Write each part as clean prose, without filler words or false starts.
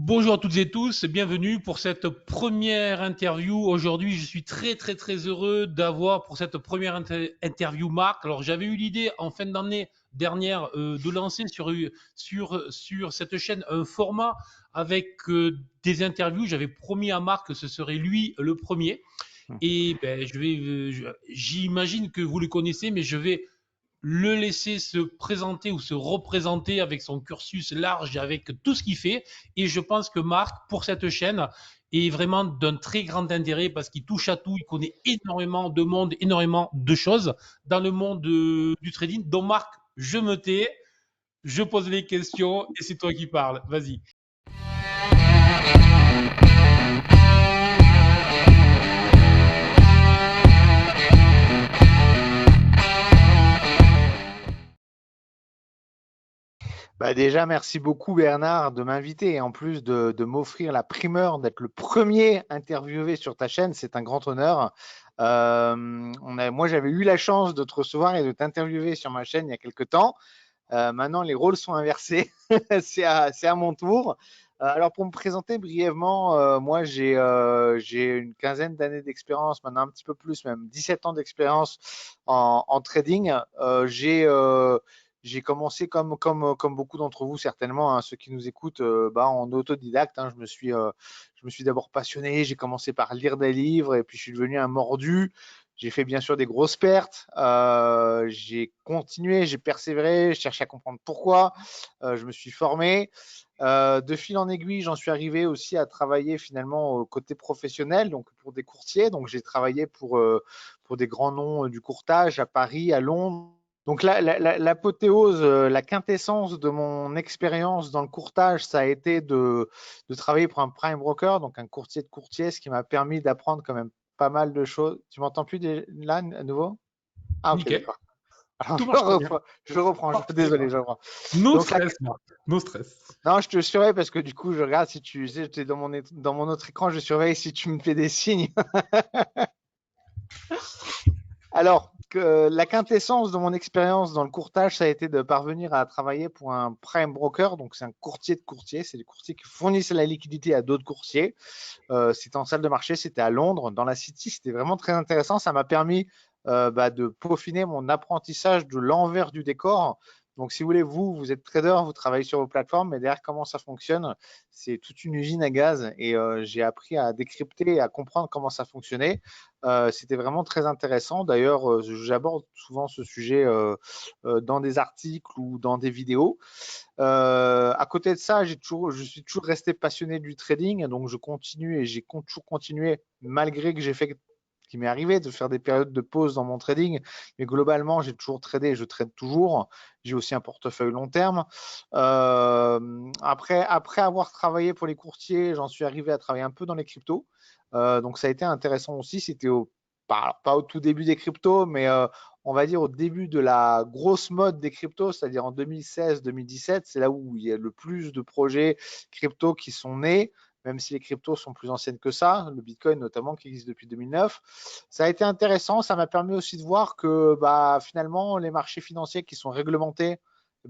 Bonjour à toutes et tous, bienvenue pour cette première interview. Aujourd'hui, je suis très heureux d'avoir pour cette première interview Marc. Alors, j'avais eu l'idée en fin d'année dernière de lancer sur cette chaîne un format avec des interviews. J'avais promis à Marc que ce serait lui le premier. Et ben, j'imagine que vous le connaissez, mais je vais le laisser se présenter ou se représenter avec son cursus large, avec tout ce qu'il fait. Et je pense que Marc, pour cette chaîne, est vraiment d'un très grand intérêt parce qu'il touche à tout, il connaît énormément de monde, énormément de choses dans le monde du trading. Donc Marc, je me tais, je pose les questions et c'est toi qui parles. Vas-y. Bah déjà, merci beaucoup Bernard de m'inviter et en plus de m'offrir la primeur d'être le premier interviewé sur ta chaîne. C'est un grand honneur. Moi, j'avais eu la chance de te recevoir et de t'interviewer sur ma chaîne il y a quelques temps. Maintenant, les rôles sont inversés. C'est à mon tour. Alors, pour me présenter brièvement, moi, j'ai une quinzaine d'années d'expérience, maintenant un petit peu plus, même 17 ans d'expérience en trading. J'ai commencé comme beaucoup d'entre vous certainement, hein, ceux qui nous écoutent, en autodidacte. Hein. Je me suis d'abord passionné. J'ai commencé par lire des livres et puis je suis devenu un mordu. J'ai fait bien sûr des grosses pertes. J'ai continué, j'ai persévéré, je cherchais à comprendre pourquoi. Je me suis formé. De fil en aiguille, j'en suis arrivé aussi à travailler finalement au côté professionnel, donc pour des courtiers. Donc j'ai travaillé pour des grands noms du courtage à Paris, à Londres. Donc l'apothéose, la quintessence de mon expérience dans le courtage, ça a été de travailler pour un prime broker, donc un courtier de courtier, ce qui m'a permis d'apprendre quand même pas mal de choses. Tu m'entends plus là à nouveau? Ah ok, Nickel. d'accord. Alors Tout marche très bien. je reprends. Parfait, Désolé, je parfait. reprends. No Donc stress, Marc. No stress. non, je te surveille parce que du coup, je regarde si tu sais, es dans mon autre écran, je surveille si tu me fais des signes. Alors, la quintessence de mon expérience dans le courtage, ça a été de parvenir à travailler pour un prime broker. Donc, c'est un courtier de courtier. C'est des courtiers qui fournissent la liquidité à d'autres courtiers. C'était en salle de marché, c'était à Londres, dans la City. C'était vraiment très intéressant. Ça m'a permis de peaufiner mon apprentissage de l'envers du décor. Donc, si vous voulez, vous êtes trader, vous travaillez sur vos plateformes, mais derrière, comment ça fonctionne? C'est toute une usine à gaz et j'ai appris à décrypter et à comprendre comment ça fonctionnait. C'était vraiment très intéressant. D'ailleurs, j'aborde souvent ce sujet dans des articles ou dans des vidéos. À côté de ça, je suis toujours resté passionné du trading, donc je continue et j'ai toujours continué malgré que qu'il m'est arrivé de faire des périodes de pause dans mon trading, mais globalement, j'ai toujours tradé et je trade toujours. J'ai aussi un portefeuille long terme. Après avoir travaillé pour les courtiers, j'en suis arrivé à travailler un peu dans les cryptos. Donc ça a été intéressant aussi. C'était pas au tout début des cryptos, mais on va dire au début de la grosse mode des cryptos, c'est-à-dire en 2016-2017, c'est là où il y a le plus de projets crypto qui sont nés, même si les cryptos sont plus anciennes que ça, le Bitcoin notamment qui existe depuis 2009. Ça a été intéressant, ça m'a permis aussi de voir que finalement les marchés financiers qui sont réglementés,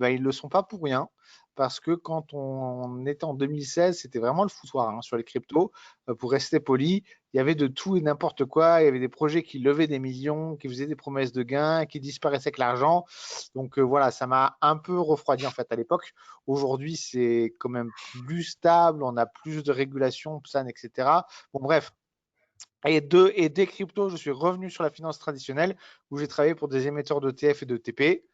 ils ne le sont pas pour rien. Parce que quand on était en 2016, c'était vraiment le foutoir hein, sur les cryptos. Pour rester poli, il y avait de tout et n'importe quoi. Il y avait des projets qui levaient des millions, qui faisaient des promesses de gains, qui disparaissaient avec l'argent. Donc voilà, ça m'a un peu refroidi en fait à l'époque. Aujourd'hui, c'est quand même plus stable, on a plus de régulation, PSAN, etc. Bon bref. Et des cryptos, je suis revenu sur la finance traditionnelle où j'ai travaillé pour des émetteurs d'ETF et d'ETP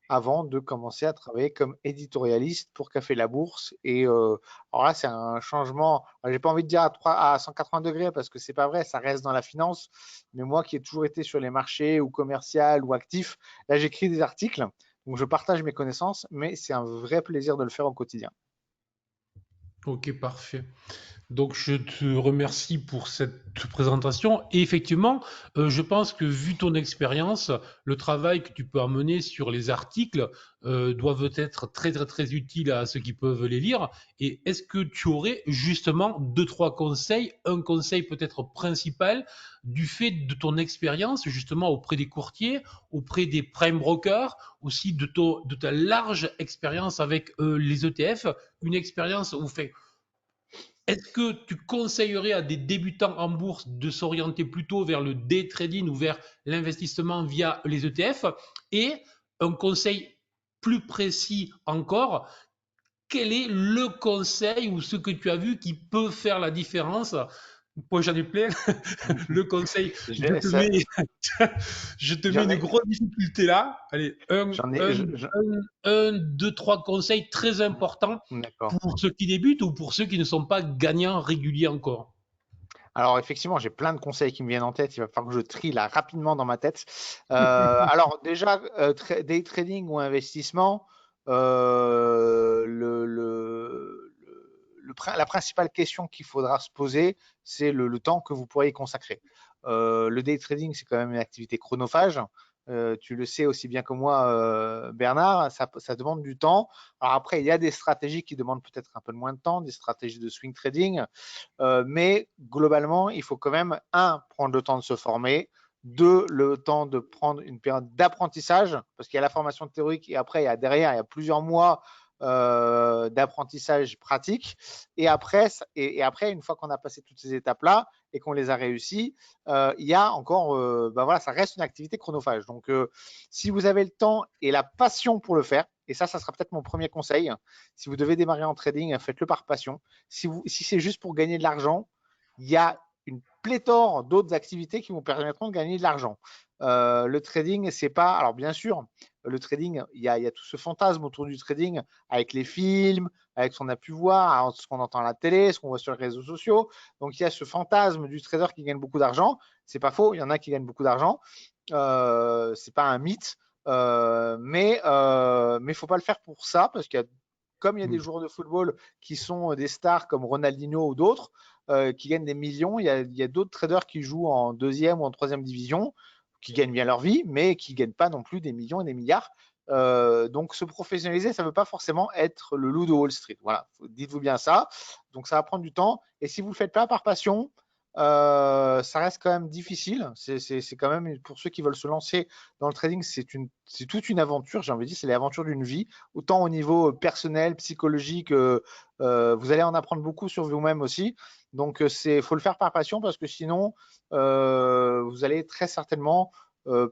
avant de commencer à travailler comme éditorialiste pour Café La Bourse. Et alors là, c'est un changement. J'ai pas envie de dire à 180 degrés parce que c'est pas vrai, ça reste dans la finance. Mais moi qui ai toujours été sur les marchés ou commercial ou actif, là j'écris des articles, donc je partage mes connaissances, mais c'est un vrai plaisir de le faire au quotidien. Ok, parfait. Donc, je te remercie pour cette présentation. Et effectivement, je pense que vu ton expérience, le travail que tu peux amener sur les articles doivent être très utiles à ceux qui peuvent les lire. Et est-ce que tu aurais justement deux, trois conseils, un conseil peut-être principal du fait de ton expérience justement auprès des courtiers, auprès des prime brokers, aussi de ta large expérience avec les ETF, une expérience où fait est-ce que tu conseillerais à des débutants en bourse de s'orienter plutôt vers le day trading ou vers l'investissement via les ETF? Et un conseil plus précis encore, quel est le conseil ou ce que tu as vu qui peut faire la différence? Moi, j'en ai plein. Le conseil, je J'ai- te ça- mets, je te mets J'en une ai, grosse difficulté là. Allez, j'en ai, deux, trois conseils très importants d'accord. pour ceux qui débutent ou pour ceux qui ne sont pas gagnants réguliers encore. Alors effectivement, j'ai plein de conseils qui me viennent en tête. Il va falloir que je trie là rapidement dans ma tête. Alors déjà, day trading ou investissement, la principale question qu'il faudra se poser, c'est le temps que vous pourrez y consacrer. Le day trading, c'est quand même une activité chronophage. Tu le sais aussi bien que moi, Bernard, ça demande du temps. Alors après, il y a des stratégies qui demandent peut-être un peu moins de temps, des stratégies de swing trading. Mais globalement, il faut quand même, un, prendre le temps de se former, deux, le temps de prendre une période d'apprentissage, parce qu'il y a la formation théorique et après, derrière, il y a plusieurs mois d'apprentissage pratique. Et après, une fois qu'on a passé toutes ces étapes-là et qu'on les a réussies, il y a encore, ben voilà, ça reste une activité chronophage. Donc, si vous avez le temps et la passion pour le faire, et ça sera peut-être mon premier conseil, si vous devez démarrer en trading, faites-le par passion. Si c'est juste pour gagner de l'argent, il y a une pléthore d'autres activités qui vous permettront de gagner de l'argent. Le trading, c'est pas. Alors, bien sûr, le trading, il y a tout ce fantasme autour du trading avec les films, avec ce qu'on a pu voir, ce qu'on entend à la télé, ce qu'on voit sur les réseaux sociaux. Donc, il y a ce fantasme du trader qui gagne beaucoup d'argent. C'est pas faux, il y en a qui gagnent beaucoup d'argent. C'est pas un mythe. Mais faut pas le faire pour ça parce qu'il y a comme il y a des joueurs de football qui sont des stars comme Ronaldinho ou d'autres qui gagnent des millions, il y a d'autres traders qui jouent en deuxième ou en troisième division, qui gagnent bien leur vie, mais qui ne gagnent pas non plus des millions et des milliards. Donc se professionnaliser, ça ne veut pas forcément être le loup de Wall Street. Voilà, dites-vous bien ça. Donc ça va prendre du temps. Et si vous ne le faites pas par passion, ça reste quand même difficile. C'est quand même pour ceux qui veulent se lancer dans le trading, c'est toute une aventure. J'ai envie de dire, c'est l'aventure d'une vie, autant au niveau personnel, psychologique. Vous allez en apprendre beaucoup sur vous-même aussi. Donc, faut le faire par passion parce que sinon, vous allez très certainement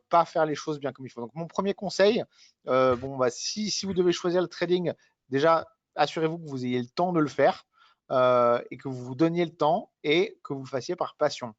pas faire les choses bien comme il faut. Donc, mon premier conseil, bon, bah, si vous devez choisir le trading, déjà, assurez-vous que vous ayez le temps de le faire et que vous vous donniez le temps et que vous le fassiez par passion.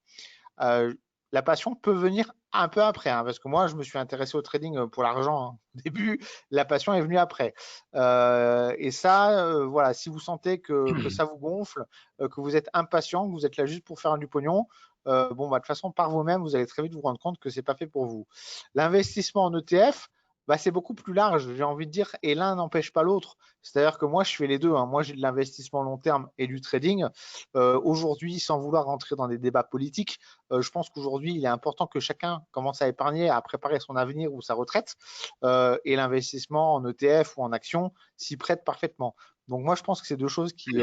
Euh, la passion peut venir un peu après, hein, parce que moi, je me suis intéressé au trading pour l'argent, hein. Au début, la passion est venue après. Et ça, voilà, si vous sentez que ça vous gonfle, que vous êtes impatient, que vous êtes là juste pour faire du pognon, bon, bah, de toute façon, par vous-même, vous allez très vite vous rendre compte que c'est pas fait pour vous. L'investissement en ETF, bah, c'est beaucoup plus large, j'ai envie de dire, et l'un n'empêche pas l'autre. C'est-à-dire que moi, je fais les deux, hein. Moi, j'ai de l'investissement long terme et du trading. Aujourd'hui, sans vouloir rentrer dans des débats politiques, je pense qu'aujourd'hui, il est important que chacun commence à épargner, à préparer son avenir ou sa retraite. Et l'investissement en ETF ou en actions s'y prête parfaitement. Donc moi, je pense que c'est deux choses qui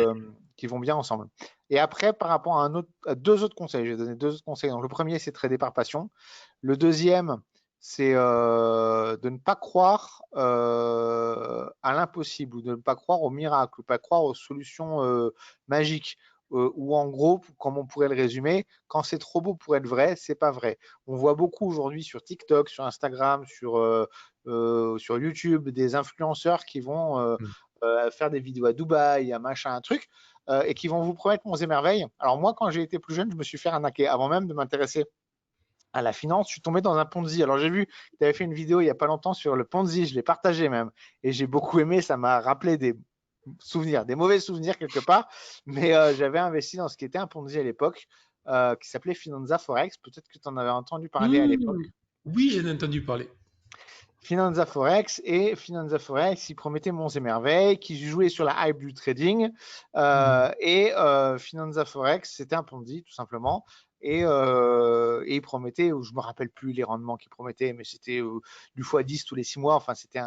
vont bien ensemble. Et après, par rapport à deux autres conseils, je vais donner deux autres conseils. Donc le premier, c'est trader par passion. Le deuxième, c'est de ne pas croire à l'impossible ou de ne pas croire au miracle, ou pas croire aux solutions magiques. Ou en gros, comme on pourrait le résumer, quand c'est trop beau pour être vrai, c'est pas vrai. On voit beaucoup aujourd'hui sur TikTok, sur Instagram, sur YouTube, des influenceurs qui vont faire des vidéos à Dubaï, à machin, un truc, et qui vont vous promettre monts et merveilles. Alors moi, quand j'ai été plus jeune, je me suis fait arnaquer. Avant même de m'intéresser à la finance, je suis tombé dans un Ponzi. Alors j'ai vu, tu avais fait une vidéo il n'y a pas longtemps sur le Ponzi, je l'ai partagé même, et j'ai beaucoup aimé, ça m'a rappelé des souvenirs, des mauvais souvenirs quelque part, mais j'avais investi dans ce qui était un Ponzi à l'époque, qui s'appelait Finanza Forex, peut-être que tu en avais entendu parler à l'époque. Oui, j'en ai entendu parler. Finanza Forex, il promettait monts et merveilles, qui jouait sur la hype du trading. Finanza Forex, c'était un Ponzi, tout simplement. Et il promettait, je ne me rappelle plus les rendements qu'il promettait, mais c'était du x10 tous les 6 mois. Enfin, c'était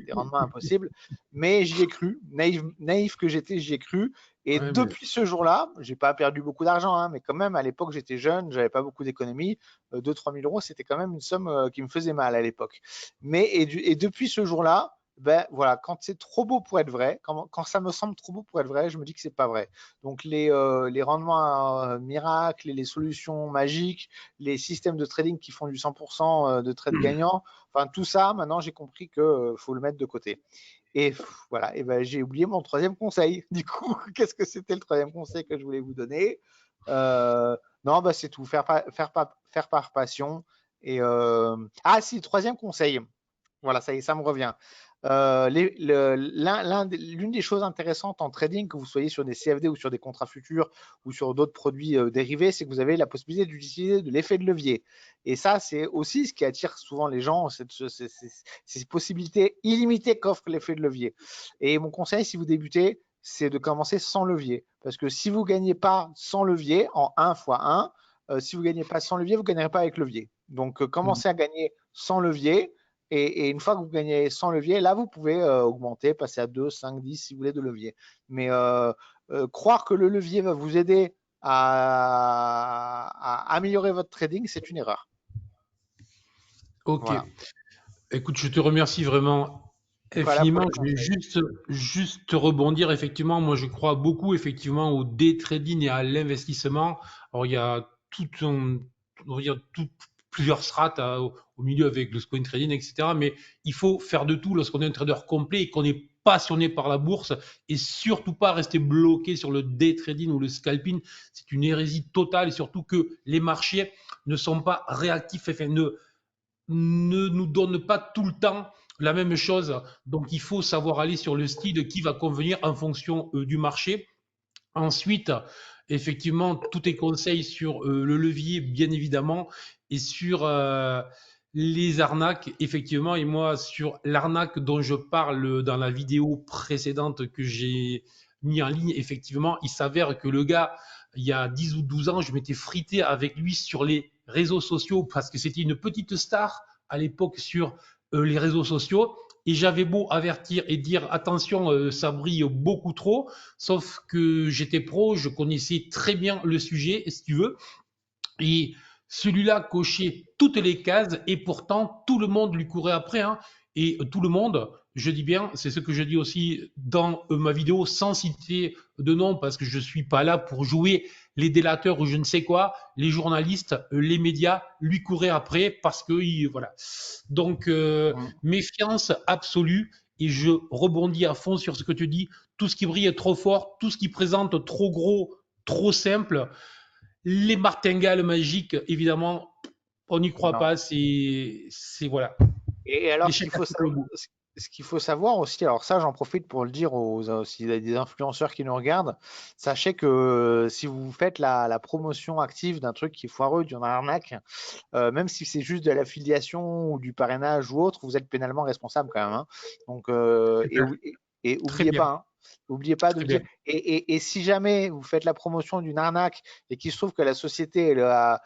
des rendements impossibles. Mais j'y ai cru, naïf que j'étais, j'y ai cru. Et Ouais, mais depuis ce jour-là, j'ai pas perdu beaucoup d'argent, hein, mais quand même, à l'époque, j'étais jeune, j'avais pas beaucoup d'économies. 2-3 000 euros, c'était quand même une somme qui me faisait mal à l'époque. Et depuis ce jour-là, Ben voilà, quand c'est trop beau pour être vrai, quand ça me semble trop beau pour être vrai, je me dis que c'est pas vrai. Donc les rendements miracles et les solutions magiques, les systèmes de trading qui font du 100% de trade gagnant, enfin tout ça, maintenant j'ai compris que faut le mettre de côté. Et voilà, et ben, j'ai oublié mon troisième conseil. Du coup, qu'est-ce que c'était le troisième conseil que je voulais vous donner? Euh, non, bah, c'est tout, faire par passion. Ah si, troisième conseil. Voilà, ça y est, ça me revient. L'une des choses intéressantes en trading, que vous soyez sur des CFD ou sur des contrats futurs ou sur d'autres produits dérivés, c'est que vous avez la possibilité d'utiliser de l'effet de levier. Et ça, c'est aussi ce qui attire souvent les gens, ces possibilités illimitées qu'offre l'effet de levier. Et mon conseil, si vous débutez, c'est de commencer sans levier. Parce que si vous ne gagnez pas sans levier, en 1 fois 1, si vous ne gagnez pas sans levier, vous ne gagnerez pas avec levier. Donc, Mm. commencez à gagner sans levier. Et une fois que vous gagnez 100 leviers, là, vous pouvez augmenter, passer à 2, 5, 10 si vous voulez de levier. Mais croire que le levier va vous aider à améliorer votre trading, c'est une erreur. Ok. Voilà. Écoute, je te remercie vraiment Voilà pour infiniment. les Je vais conseils. juste rebondir. Effectivement, moi, je crois beaucoup effectivement au day trading et à l'investissement. Alors, il y a on va dire, plusieurs strates au milieu avec le screen trading, etc. Mais il faut faire de tout lorsqu'on est un trader complet et qu'on est passionné par la bourse et surtout pas rester bloqué sur le day trading ou le scalping. C'est une hérésie totale et surtout que les marchés ne sont pas réactifs, enfin, ne nous donne pas tout le temps la même chose. Donc, il faut savoir aller sur le style qui va convenir en fonction du marché. Ensuite, effectivement, tous tes conseils sur le levier, bien évidemment, et sur les arnaques, effectivement, et moi, sur l'arnaque dont je parle dans la vidéo précédente que j'ai mis en ligne, effectivement, il s'avère que le gars, il y a 10 ou 12 ans, je m'étais frité avec lui sur les réseaux sociaux parce que c'était une petite star à l'époque sur les réseaux sociaux. Et j'avais beau avertir et dire attention, ça brille beaucoup trop. Sauf que j'étais pro, je connaissais très bien le sujet, si tu veux. Et celui-là cochait toutes les cases et pourtant tout le monde lui courait après. Hein. Et tout le monde, je dis bien, c'est ce que je dis aussi dans ma vidéo sans citer de nom parce que je ne suis pas là pour jouer les délateurs ou je ne sais quoi. Les journalistes, les médias lui couraient après parce que voilà. Donc méfiance absolue et je rebondis à fond sur ce que tu dis. Tout ce qui brille est trop fort, tout ce qui présente trop gros, trop simple. Les martingales magiques, évidemment, on n'y croit Non. pas. C'est voilà. Et alors, L'échec a fait le goût. ce qu'il faut savoir aussi, alors ça, j'en profite pour le dire s'il y a des influenceurs qui nous regardent, sachez que si vous faites la promotion active d'un truc qui est foireux, d'une arnaque, même si c'est juste de l'affiliation ou du parrainage ou autre, vous êtes pénalement responsable quand même. Hein. Donc, Super. et Très oubliez bien. pas, hein, oubliez pas de Très dire. bien. Et si jamais vous faites la promotion d'une arnaque et qu'il se trouve que la société elle, à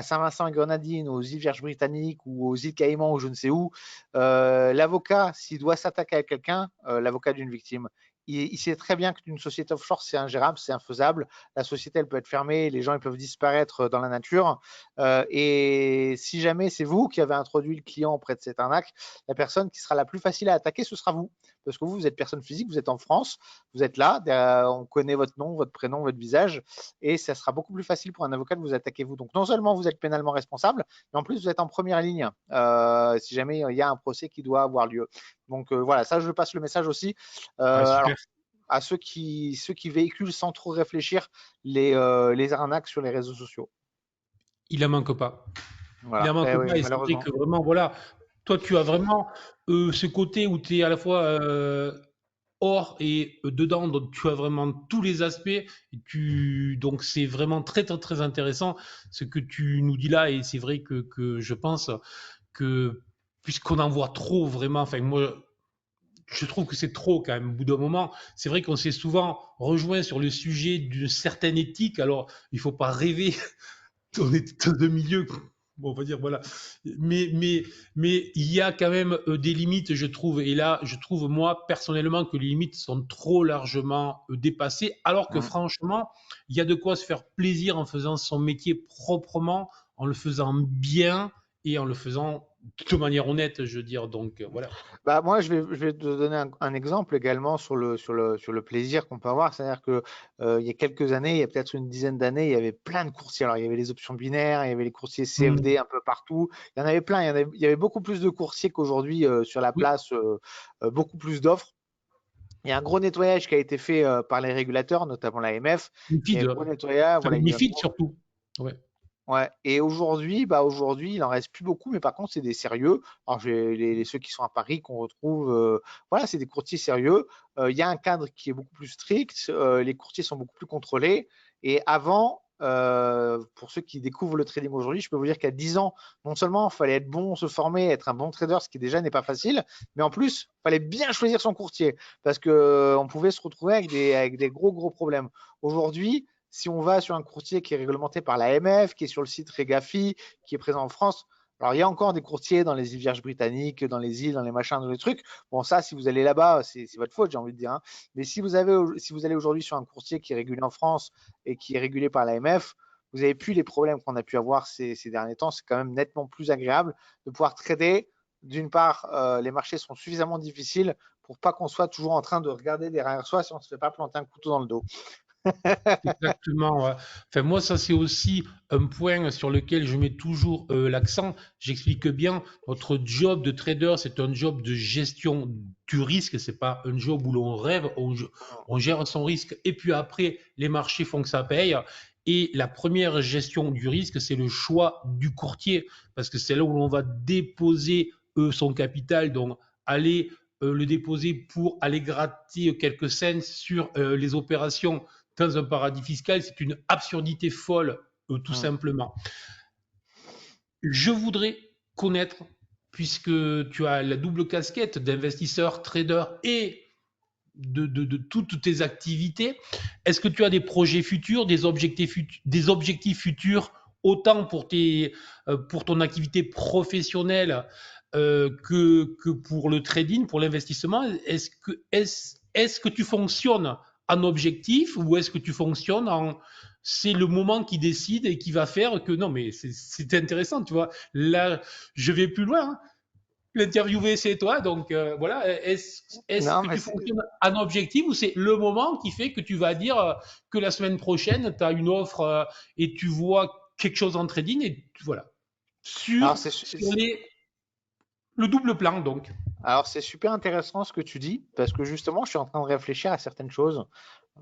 Saint-Vincent et Grenadines, aux îles Vierges britanniques ou aux îles Caïmans ou je ne sais où, l'avocat, s'il doit s'attaquer à quelqu'un, l'avocat d'une victime, il sait très bien qu'une société offshore, c'est ingérable, c'est infaisable. La société, elle peut être fermée, les gens, ils peuvent disparaître dans la nature. Et si jamais c'est vous qui avez introduit le client auprès de cette arnaque, la personne qui sera la plus facile à attaquer, ce sera vous. Parce que vous êtes personne physique, vous êtes en France, vous êtes là, on connaît votre nom, votre prénom, votre visage, et ça sera beaucoup plus facile pour un avocat de vous attaquer vous. Donc non seulement vous êtes pénalement responsable, mais en plus vous êtes en première ligne si jamais il y a un procès qui doit avoir lieu. Donc voilà, ça je passe le message aussi. Ouais, super. Alors à ceux qui véhiculent sans trop réfléchir les arnaques sur les réseaux sociaux. Il en manque pas. Il en Voilà, manque oui, pas et c'est vrai malheureusement. que vraiment, voilà, toi, tu as vraiment ce côté où tu es à la fois hors et dedans, donc tu as vraiment tous les aspects. Donc c'est vraiment très, très, très intéressant ce que tu nous dis là et c'est vrai que je pense que puisqu'on en voit trop vraiment, enfin moi je trouve que c'est trop quand même au bout d'un moment. C'est vrai qu'on s'est souvent rejoint sur le sujet d'une certaine éthique. Alors, il ne faut pas rêver. On est dans deux milieux. Bon, on va dire voilà. Mais il y a quand même des limites, je trouve. Et là, je trouve moi personnellement que les limites sont trop largement dépassées. Alors que Mm. franchement, il y a de quoi se faire plaisir en faisant son métier proprement, en le faisant bien et en le faisant de manière honnête, je veux dire. Donc voilà. Bah, moi, je vais te donner un exemple également sur le plaisir qu'on peut avoir. C'est-à-dire que il y a quelques années, il y a peut-être une dizaine d'années, il y avait plein de courtiers. Alors, il y avait les options binaires, il y avait les courtiers Mm. CFD un peu partout. Il y en avait plein. Il y avait beaucoup plus de courtiers qu'aujourd'hui sur la Oui, place, beaucoup plus d'offres. Il y a un gros nettoyage qui a été fait par les régulateurs, notamment l'AMF. Il y a MIFID, un gros nettoyage, enfin, voilà, il y a eu un MIFID gros. surtout. Ouais. Ouais. Et aujourd'hui, aujourd'hui, il en reste plus beaucoup, mais par contre, c'est des sérieux. Alors, j'ai ceux qui sont à Paris qu'on retrouve, voilà, c'est des courtiers sérieux. Il y a un cadre qui est beaucoup plus strict. Les courtiers sont beaucoup plus contrôlés. Et avant, pour ceux qui découvrent le trading aujourd'hui, je peux vous dire qu'à 10 ans, non seulement il fallait être bon, se former, être un bon trader, ce qui déjà n'est pas facile, mais en plus, il fallait bien choisir son courtier parce que on pouvait se retrouver avec des gros problèmes. Aujourd'hui, si on va sur un courtier qui est réglementé par l'AMF, qui est sur le site Regafi, qui est présent en France, alors il y a encore des courtiers dans les îles Vierges britanniques, dans les îles, dans les machins, dans les trucs. Bon, ça, si vous allez là-bas, c'est votre faute, j'ai envie de dire, hein. Mais si vous allez aujourd'hui sur un courtier qui est régulé en France et qui est régulé par l'AMF, vous n'avez plus les problèmes qu'on a pu avoir ces derniers temps. C'est quand même nettement plus agréable de pouvoir trader. D'une part, les marchés sont suffisamment difficiles pour pas qu'on soit toujours en train de regarder derrière soi si on ne se fait pas planter un couteau dans le dos. Exactement. Ouais. Enfin, moi, ça, c'est aussi un point sur lequel je mets toujours l'accent. J'explique bien, notre job de trader, c'est un job de gestion du risque. C'est pas un job où l'on rêve, on gère son risque. Et puis après, les marchés font que ça paye. Et la première gestion du risque, c'est le choix du courtier. Parce que c'est là où l'on va déposer son capital. Donc, aller le déposer pour aller gratter quelques cents sur les opérations dans un paradis fiscal, c'est une absurdité folle, tout Hum. simplement. Je voudrais connaître, puisque tu as la double casquette d'investisseur, trader et de toutes tes activités, est-ce que tu as des projets futurs, des objectifs futurs, autant pour ton activité professionnelle que pour le trading, pour l'investissement? Est-ce que tu fonctionnes en objectif ou est-ce que tu fonctionnes en c'est le moment qui décide et qui va faire que non, mais c'est intéressant, tu vois. Là, je vais plus loin, hein. L'interviewé, c'est toi. Donc voilà, est-ce Non, que mais tu fonctionnes en objectif ou c'est le moment qui fait que tu vas dire que la semaine prochaine, tu as une offre et tu vois quelque chose en trading et voilà, alors sur le double plan donc. alors c'est super intéressant ce que tu dis parce que justement, je suis en train de réfléchir à certaines choses.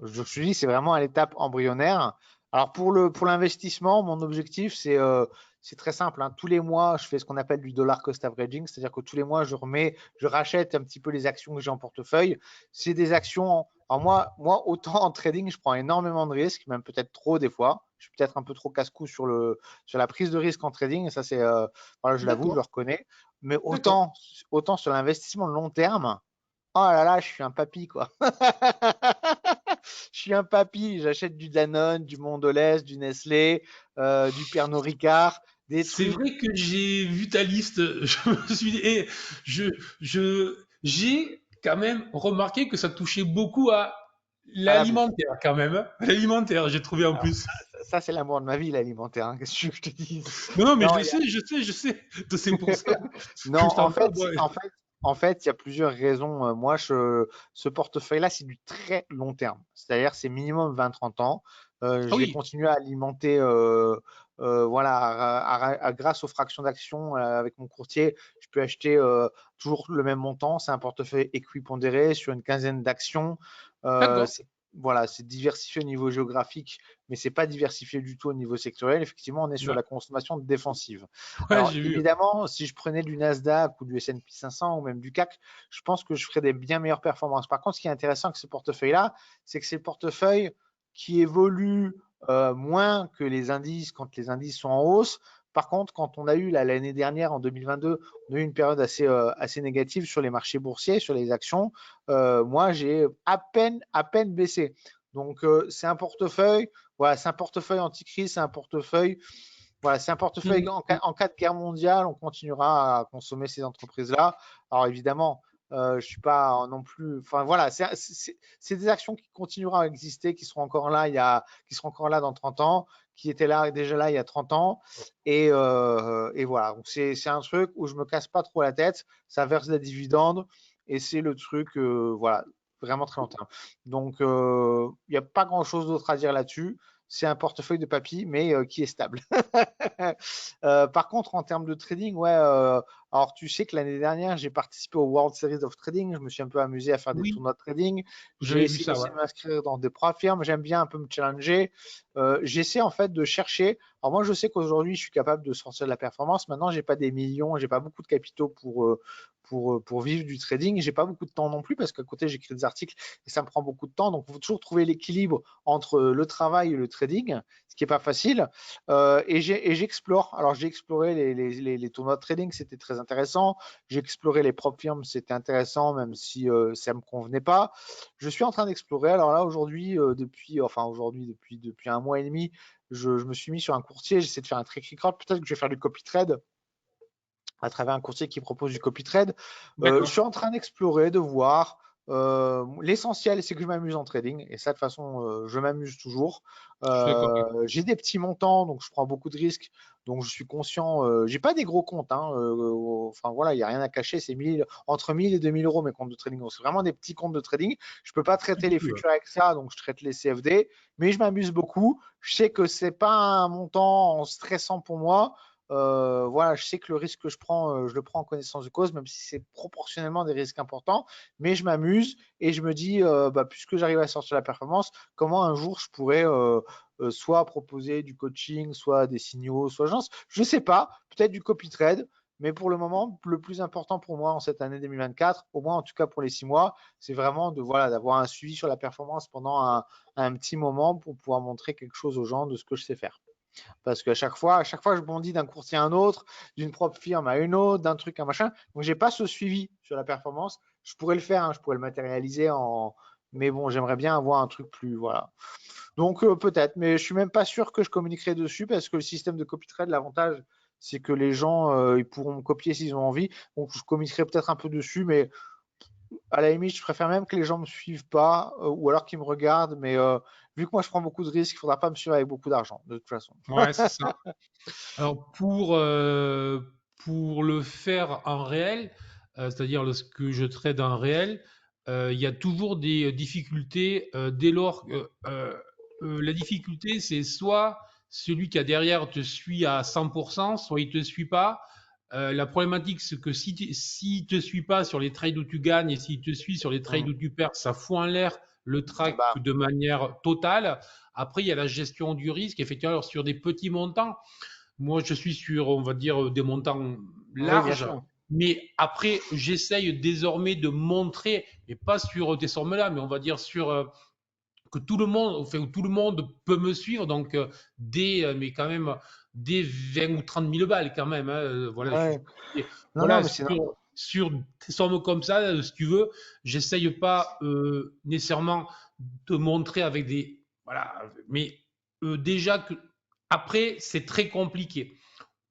Je me suis dit, c'est vraiment à l'étape embryonnaire. Alors pour l'investissement, mon objectif, c'est très simple, hein. Tous les mois, je fais ce qu'on appelle du dollar cost averaging, c'est-à-dire que tous les mois, je rachète un petit peu les actions que j'ai en portefeuille. C'est des actions. Alors moi, autant en trading, je prends énormément de risques, même peut-être trop des fois. Je suis peut-être un peu trop casse-cou sur la prise de risque en trading. Et ça, voilà, je l'avoue, je le D'accord, reconnais. Mais d'accord. autant sur l'investissement de long terme, oh là là, je suis un papy, quoi. Je suis un papy, j'achète du Danone, du Mondelez, du Nestlé, du Pernod Ricard, des C'est trucs. vrai que j'ai vu ta liste. Je me suis dit, et je, j'ai quand même remarqué que ça touchait beaucoup à À la bouffe. l'alimentaire quand même, hein. L'alimentaire, j'ai trouvé en Alors, plus. ça, c'est l'amour de ma vie, l'alimentaire, hein. Qu'est-ce que tu veux que je te dise? Non, non, mais je Non, le sais, je sais, je sais. C'est pour ça non, que je t'en parle, moi. en fait, il y a plusieurs raisons. Moi, ce portefeuille-là, c'est du très long terme. C'est-à-dire, c'est minimum 20-30 ans. Ah J'ai oui, continué à alimenter, voilà, grâce aux fractions d'actions avec mon courtier, je peux acheter toujours le même montant. C'est un portefeuille équipondéré sur une quinzaine d'actions. Euh, d'accord. c'est- voilà, c'est diversifié au niveau géographique, mais c'est pas diversifié du tout au niveau sectoriel. Effectivement, on est sur Ouais, la consommation défensive. ouais, Alors, j'ai vu. évidemment, si je prenais du Nasdaq ou du S&P 500 ou même du CAC, je pense que je ferais des bien meilleures performances. Par contre, ce qui est intéressant avec ce portefeuille-là, c'est que c'est le portefeuille qui évolue moins que les indices quand les indices sont en hausse. Par contre, quand on a eu l'année dernière, en 2022, on a eu une période assez négative sur les marchés boursiers, sur les actions. Moi, j'ai à peine baissé. Donc, c'est un portefeuille, voilà, c'est un portefeuille anti-crise, c'est un portefeuille, voilà, c'est un portefeuille Mm, mm. en cas de guerre mondiale, on continuera à consommer ces entreprises-là. Alors évidemment, Je suis pas non plus. Enfin voilà, c'est des actions qui continueront à exister, qui seront encore là qui seront encore là dans 30 ans, qui étaient là déjà là il y a 30 ans. Et voilà. Donc c'est un truc où je me casse pas trop la tête. Ça verse des dividendes et c'est le truc voilà vraiment très longtemps. Donc il n'y a pas grand chose d'autre à dire là-dessus. C'est un portefeuille de papy, mais qui est stable. Par contre, en termes de trading, ouais, alors tu sais que l'année dernière, j'ai participé au World Series of Trading. Je me suis un peu amusé à faire des Oui, tournois de trading. J'ai j'avais vu essayé ça, aussi ouais. de m'inscrire dans des firmes. J'aime bien un peu me challenger. J'essaie en fait de chercher. Alors moi, je sais qu'aujourd'hui, je suis capable de sortir de la performance. Maintenant, j'ai pas des millions, j'ai pas beaucoup de capitaux pour vivre du trading. J'ai pas beaucoup de temps non plus parce qu'à côté, j'écris des articles et ça me prend beaucoup de temps. Donc, il faut toujours trouver l'équilibre entre le travail et le trading, ce qui est pas facile. Et j'explore. Alors, j'ai exploré les tournois de trading, c'était très intéressant. J'ai exploré les prop firms, c'était intéressant, même si ça ne me convenait pas. Je suis en train d'explorer. Alors là, aujourd'hui, depuis un mois et demi, je me suis mis sur un courtier. J'essaie de faire un track record. Peut-être que je vais faire du copy trade à travers un courtier qui propose du copy trade. Je D'accord. suis en train d'explorer, de voir. L'essentiel, c'est que je m'amuse en trading. Et ça, de toute façon, je m'amuse toujours. Je suis d'accord. J'ai des petits montants, donc je prends beaucoup de risques. Donc, je suis conscient. J'ai pas des gros comptes. Hein, enfin, voilà, il n'y a rien à cacher. C'est entre 1000 et 2000 euros mes comptes de trading. Donc, c'est vraiment des petits comptes de trading. Je peux pas traiter les futurs avec ça, donc je traite les CFD. Mais je m'amuse beaucoup. Je sais que c'est pas un montant stressant pour moi. Voilà, je sais que le risque que je le prends en connaissance de cause, même si c'est proportionnellement des risques importants, mais je m'amuse et je me dis, puisque j'arrive à sortir la performance, comment un jour je pourrais soit proposer du coaching, soit des signaux, soit je sais pas, peut-être du copy trade, mais pour le moment, le plus important pour moi en cette année 2024, au moins en tout cas pour les 6 mois, c'est vraiment d'avoir un suivi sur la performance pendant un petit moment pour pouvoir montrer quelque chose aux gens de ce que je sais faire. Parce qu'à chaque fois, je bondis d'un courtier à un autre, d'une propre firme à une autre, d'un truc à un machin. Donc, j'ai pas ce suivi sur la performance. Je pourrais le faire, hein, je pourrais le matérialiser mais bon, j'aimerais bien avoir un truc plus, voilà. Donc, peut-être, mais je suis même pas sûr que je communiquerai dessus parce que le système de copy trade, l'avantage, c'est que les gens, ils pourront me copier s'ils ont envie. Donc, je communiquerai peut-être un peu dessus, mais à la limite, je préfère même que les gens me suivent pas ou alors qu'ils me regardent. Mais vu que moi, je prends beaucoup de risques, il faudra pas me suivre avec beaucoup d'argent, de toute façon. Ouais, c'est ça. Alors pour le faire en réel, c'est-à-dire lorsque je trade en réel, il y a toujours des difficultés dès lors que la difficulté, c'est soit celui qui a derrière te suit à 100%, soit il te suit pas. La problématique, c'est que si te suit pas sur les trades où tu gagnes et s'il te suit sur les trades Mm. où tu perds, ça fout en l'air le Ah track bah, de manière totale. Après, il y a la gestion du risque. Effectivement, alors, sur des petits montants, moi, je suis sur, on va dire, des montants oui, bien larges. sûr. Mais après, j'essaye désormais de montrer, mais pas sur des sommes-là, mais on va dire sur que tout le monde, enfin, où tout le monde peut me suivre, donc mais quand même, des 20 ou 30 000 balles quand même. Hein, voilà, Ouais. Non, non, voilà mais c'est sur des sommes comme ça, si tu veux, j'essaye pas nécessairement de montrer avec des. Voilà, mais déjà que. Après, c'est très compliqué.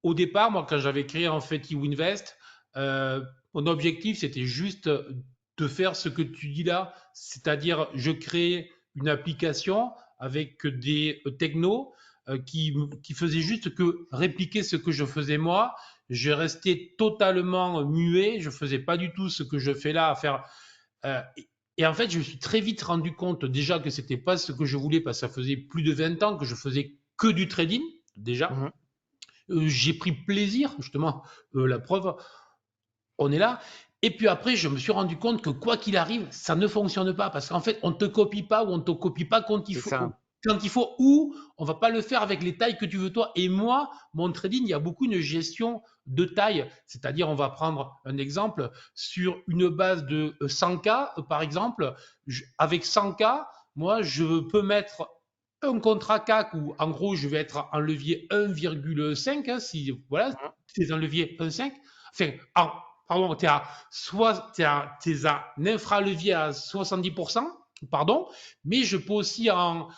Au départ, moi, quand j'avais créé en fait YouInvest, mon objectif, c'était juste de faire ce que tu dis là, c'est-à-dire je crée une application avec des technos qui faisaient juste que répliquer ce que je faisais moi. Je restais totalement muet, je faisais pas du tout ce que je fais là à faire. Et en fait, je me suis très vite rendu compte déjà que c'était pas ce que je voulais parce que ça faisait plus de 20 ans que je faisais que du trading déjà. Mhm. J'ai pris plaisir, justement, la preuve, on est là. Et puis après, je me suis rendu compte que quoi qu'il arrive, ça ne fonctionne pas parce qu'en fait, on ne te copie pas ou on ne te copie pas C'est ça. quand il faut ou on ne va pas le faire avec les tailles que tu veux toi. Et moi, mon trading, il y a beaucoup une gestion de taille. C'est-à-dire, on va prendre un exemple sur une base de 100K, par exemple. Avec 100K, moi, je peux mettre un contrat CAC où, en gros, je vais être en levier 1,5. Hein, si, voilà, Mhm. c'est un levier 1,5. Enfin, pardon, t'es à un infralevier à 70%, pardon, mais je peux aussi en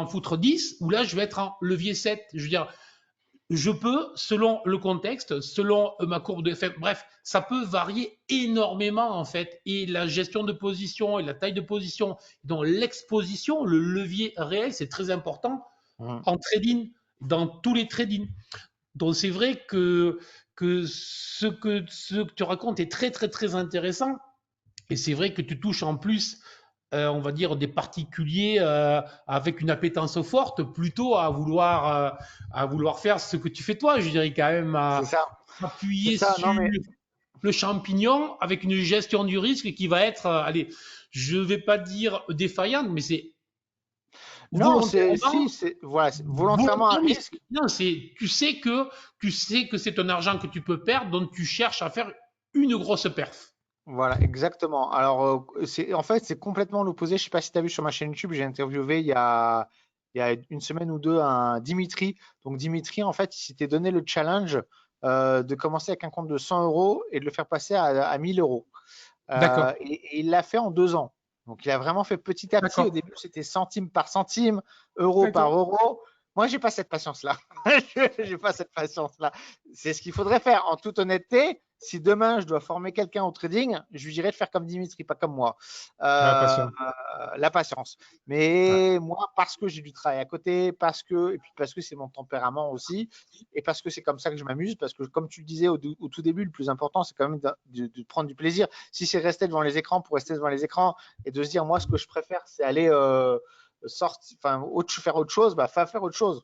foutre 10, où là, je vais être en levier 7. Je veux dire, je peux, selon le contexte, selon ma courbe de FM, bref, ça peut varier énormément en fait. Et la gestion de position et la taille de position, donc l'exposition, le levier réel, c'est très important Mhm. en trading, dans tous les trading. Donc c'est vrai que ce que tu racontes est très très très intéressant. Et c'est vrai que tu touches en plus, on va dire, des particuliers avec une appétence forte, plutôt à vouloir faire ce que tu fais toi. Je dirais quand même C'est à ça. C'est appuyer ça. Non, sur mais le champignon avec une gestion du risque qui va être, allez, je ne vais pas dire défaillante, mais c'est non, c'est volontairement, si, c'est voilà, c'est volontairement un risque. non, c'est, tu sais que c'est un argent que tu peux perdre, donc tu cherches à faire une grosse perf. Voilà, exactement. Alors, en fait, c'est complètement l'opposé. Je sais pas si tu as vu sur ma chaîne YouTube, j'ai interviewé il y a une semaine ou deux un Dimitri. Donc, Dimitri, en fait, il s'était donné le challenge de commencer avec un compte de 100 euros et de le faire passer à 1000 euros. D'accord, Et il l'a fait en 2 ans. Donc, il a vraiment fait petit à petit. Au d'accord, début, c'était centime par centime, euro par d'accord. euro. Moi, j'ai pas cette patience-là. J'ai pas cette patience-là. C'est ce qu'il faudrait faire. En toute honnêteté, si demain je dois former quelqu'un au trading, je lui dirais de faire comme Dimitri, pas comme moi. La Euh, passion. la patience. Ouais. Mais moi, parce que j'ai du travail à côté, et puis parce que c'est mon tempérament aussi, et parce que c'est comme ça que je m'amuse, parce que comme tu le disais au tout début, le plus important, c'est quand même de prendre du plaisir. Si c'est rester devant les écrans pour rester devant les écrans et de se dire, moi, ce que je préfère, c'est aller faire autre chose, bah, faire autre chose.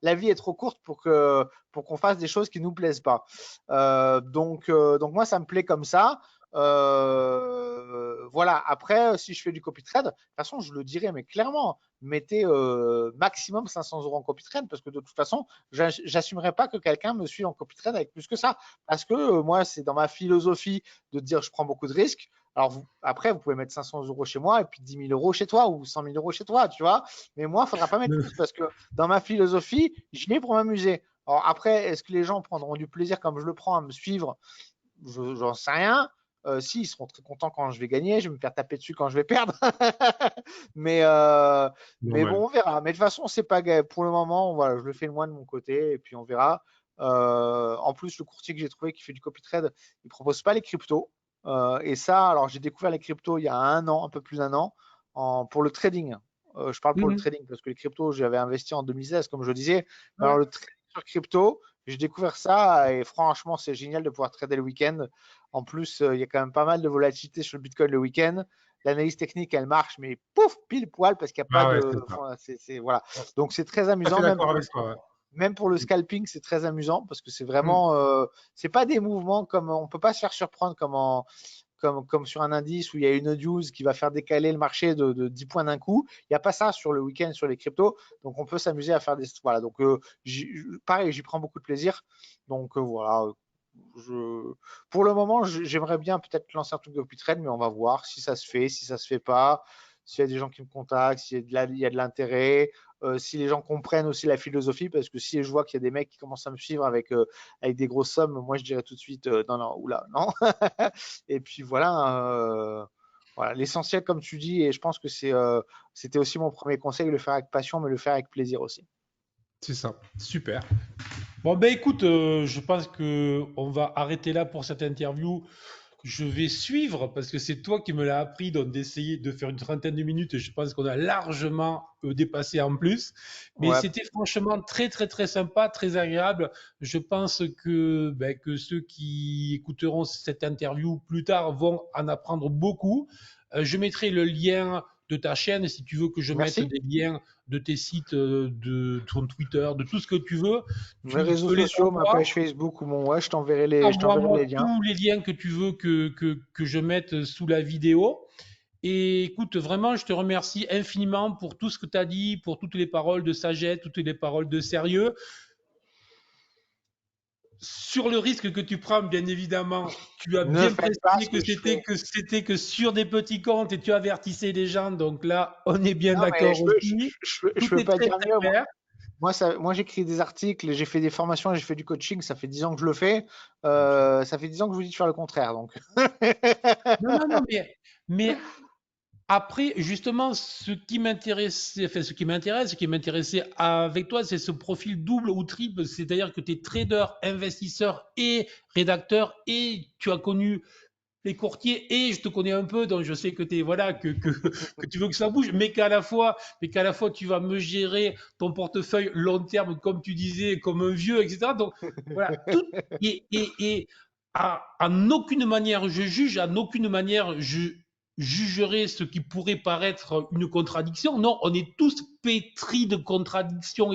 La vie est trop courte pour qu'on fasse des choses qui nous plaisent pas. Donc moi, ça me plaît comme ça. Voilà. Après, si je fais du copy trade, de toute façon, je le dirais, mais clairement, mettez maximum 500 euros en copy trade parce que de toute façon, j'assumerai pas que quelqu'un me suive en copy trade avec plus que ça. Parce que moi, c'est dans ma philosophie de dire je prends beaucoup de risques. Alors après, vous pouvez mettre 500 euros chez moi et puis 10 000 euros chez toi ou 100 000 euros chez toi, tu vois. Mais moi, il ne faudra pas mettre plus parce que dans ma philosophie, je viens pour m'amuser. Alors après, est-ce que les gens prendront du plaisir comme je le prends à me suivre? J'en sais rien. Si, ils seront très contents quand je vais gagner, je vais me faire taper dessus quand je vais perdre. mais, euh, mais Normal. bon, on verra. Mais de toute façon, c'est pas pour le moment. Voilà, je le fais moi de mon côté et puis on verra. En plus, le courtier que j'ai trouvé qui fait du copy trade, il propose pas les cryptos. Et ça, alors j'ai découvert les cryptos il y a un an, un peu plus d'un an, pour le trading. Je parle pour le Mhm. trading parce que les cryptos, j'avais investi en 2016, comme je le disais. Mais alors Ouais. le trading sur crypto, j'ai découvert ça et franchement, c'est génial de pouvoir trader le week-end. En plus, il y a quand même pas mal de volatilité sur le Bitcoin le week-end. L'analyse technique, elle marche, mais pouf, pile poil, parce qu'il n'y a pas Ah ouais, de. c'est ça. Enfin, voilà. Tout Donc, c'est très à fait amusant, d'accord avec toi. même pour le Ouais. scalping, c'est très amusant, parce que c'est Mhm. vraiment. C'est pas des mouvements comme. On peut pas se faire surprendre comme sur un indice où il y a une news qui va faire décaler le marché de 10 points d'un coup. Il n'y a pas ça sur le week-end sur les cryptos. Donc, on peut s'amuser à faire des. Voilà. Donc, pareil, j'y prends beaucoup de plaisir. Donc, voilà. Je... Pour le moment, j'aimerais bien peut-être lancer un truc de trade, mais on va voir si ça se fait, si ça se fait pas, s'il y a des gens qui me contactent, il y a de l'intérêt, si les gens comprennent aussi la philosophie, parce que si je vois qu'il y a des mecs qui commencent à me suivre avec des grosses sommes, moi je dirais tout de suite non, non, oula, non. Et puis voilà, l'essentiel comme tu dis, et je pense que c'était aussi mon premier conseil, le faire avec passion, mais le faire avec plaisir aussi. C'est ça. Super. Bon, ben écoute, je pense que on va arrêter là pour cette interview. Je vais suivre parce que c'est toi qui me l'as appris, donc d'essayer de faire une trentaine de minutes. Je pense qu'on a largement dépassé en plus, mais Ouais, c'était franchement très très très sympa, très agréable. Je pense que ceux qui écouteront cette interview plus tard vont en apprendre beaucoup. Je mettrai le lien de ta chaîne si tu veux que je mette merci. des liens de tes sites, de ton Twitter, de tout ce que tu veux. Mes Tu réseaux me les sociaux, ma envoies. page Facebook ou mon ouais, je t'enverrai Envoie-moi les liens. tous les liens que tu veux que je mette sous la vidéo. Et écoute, vraiment, je te remercie infiniment pour tout ce que tu as dit, pour toutes les paroles de sagesse, toutes les paroles de sérieux. Sur le risque que tu prends, bien évidemment, tu as Ne bien faites pas précisé ce que je fais. que c'était que sur des petits comptes et tu avertissais les gens. Donc là, on est bien Non, mais d'accord aussi. je Tout peux est pas très dire très mieux. clair. Moi, j'écris des articles, j'ai fait des formations, j'ai fait du coaching. Ça fait 10 ans que je le fais. Ça fait 10 ans que je vous dis de faire le contraire. Donc, Non, non, non, mais Après, justement, ce qui m'intéressait avec toi, c'est ce profil double ou triple, c'est-à-dire que tu es trader, investisseur et rédacteur, et tu as connu les courtiers, et je te connais un peu, donc je sais que voilà, que tu veux que ça bouge, mais qu'à la fois tu vas me gérer ton portefeuille long terme, comme tu disais, comme un vieux, etc. Donc voilà, tout et en aucune manière je juge, en aucune manière je jugerai ce qui pourrait paraître une contradiction. Non, on est tous pétris de contradictions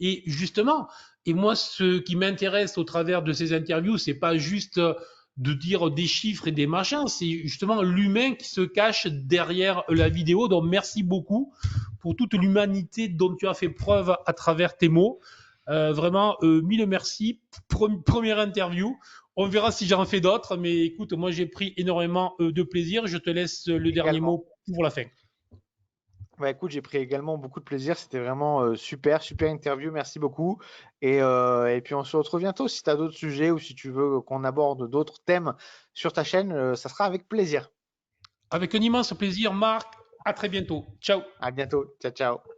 et justement. Et moi, ce qui m'intéresse au travers de ces interviews, c'est pas juste de dire des chiffres et des machins, c'est justement l'humain qui se cache derrière la vidéo. Donc merci beaucoup pour toute l'humanité dont tu as fait preuve à travers tes mots. Vraiment, mille merci. Première interview. On verra si j'en fais d'autres, mais écoute, moi j'ai pris énormément de plaisir. Je te laisse le dernier Également. mot pour la fin. Bah écoute, j'ai pris également beaucoup de plaisir. C'était vraiment super, super interview. Merci beaucoup. Et puis on se retrouve bientôt. Si tu as d'autres sujets ou si tu veux qu'on aborde d'autres thèmes sur ta chaîne, ça sera avec plaisir. Avec un immense plaisir, Marc. À très bientôt. Ciao. À bientôt. Ciao, ciao.